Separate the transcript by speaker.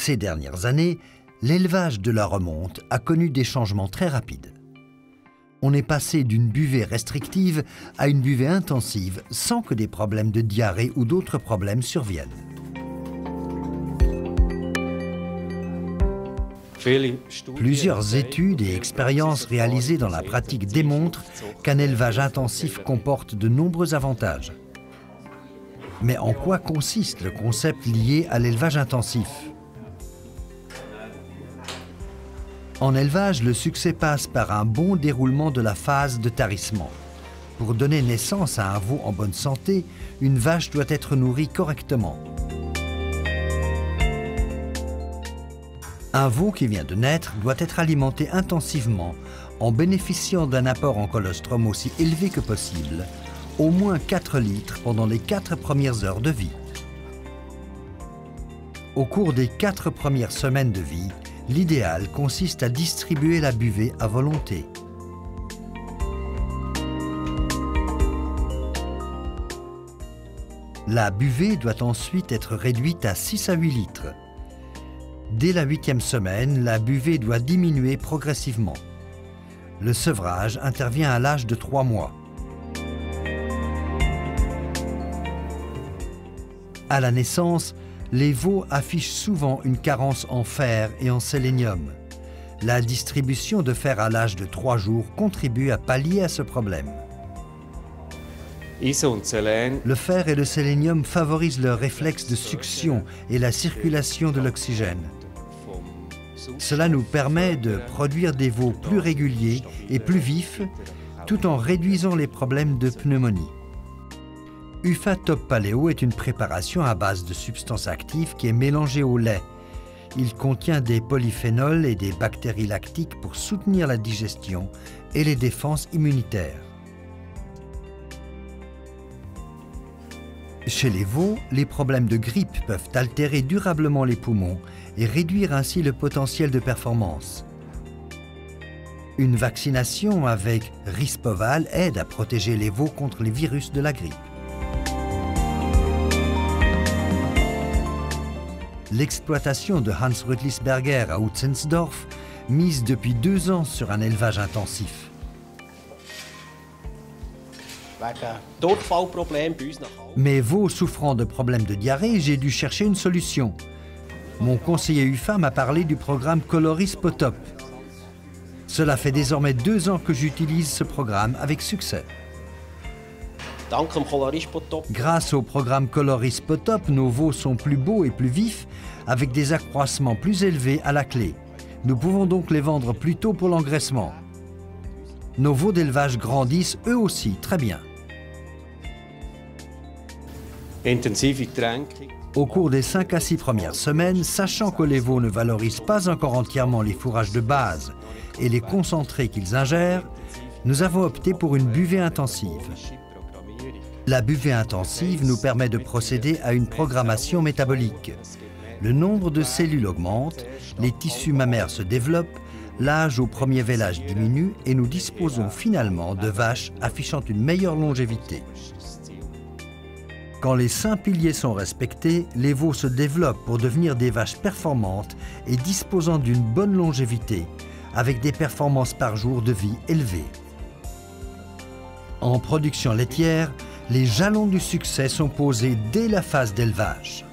Speaker 1: Ces dernières années, l'élevage de la remonte a connu des changements très rapides. On est passé d'une buvée restrictive à une buvée intensive sans que des problèmes de diarrhée ou d'autres problèmes surviennent. Plusieurs études et expériences réalisées dans la pratique démontrent qu'un élevage intensif comporte de nombreux avantages. Mais en quoi consiste le concept lié à l'élevage intensif? En élevage, le succès passe par un bon déroulement de la phase de tarissement. Pour donner naissance à un veau en bonne santé, une vache doit être nourrie correctement. Un veau qui vient de naître doit être alimenté intensivement en bénéficiant d'un apport en colostrum aussi élevé que possible, au moins 4 litres pendant les 4 premières heures de vie. Au cours des 4 premières semaines de vie, l'idéal consiste à distribuer la buvée à volonté. La buvée doit ensuite être réduite à 6 à 8 litres. Dès la 8e semaine, la buvée doit diminuer progressivement. Le sevrage intervient à l'âge de 3 mois. À la naissance, les veaux affichent souvent une carence en fer et en sélénium. La distribution de fer à l'âge de 3 jours contribue à pallier à ce problème. Le fer et le sélénium favorisent le réflexe de succion et la circulation de l'oxygène. Cela nous permet de produire des veaux plus réguliers et plus vifs, tout en réduisant les problèmes de pneumonie. UFA Top Paléo est une préparation à base de substances actives qui est mélangée au lait. Il contient des polyphénols et des bactéries lactiques pour soutenir la digestion et les défenses immunitaires. Chez les veaux, les problèmes de grippe peuvent altérer durablement les poumons et réduire ainsi le potentiel de performance. Une vaccination avec Rispoval aide à protéger les veaux contre les virus de la grippe. L'exploitation de Hans Rüttlisberger à Utzensdorf mise depuis 2 ans sur un élevage intensif. Mes veaux souffrant de problèmes de diarrhée, j'ai dû chercher une solution. Mon conseiller UFA m'a parlé du programme Coloris Potop. Cela fait désormais 2 ans que j'utilise ce programme avec succès. Grâce au programme Coloris Potop, nos veaux sont plus beaux et plus vifs, avec des accroissements plus élevés à la clé. Nous pouvons donc les vendre plus tôt pour l'engraissement. Nos veaux d'élevage grandissent eux aussi très bien. Au cours des 5 à 6 premières semaines, sachant que les veaux ne valorisent pas encore entièrement les fourrages de base et les concentrés qu'ils ingèrent, nous avons opté pour une buvée intensive. La buvée intensive nous permet de procéder à une programmation métabolique. Le nombre de cellules augmente, les tissus mammaires se développent, l'âge au premier vélage diminue et nous disposons finalement de vaches affichant une meilleure longévité. Quand les 5 piliers sont respectés, les veaux se développent pour devenir des vaches performantes et disposant d'une bonne longévité, avec des performances par jour de vie élevées. En production laitière, les jalons du succès sont posés dès la phase d'élevage.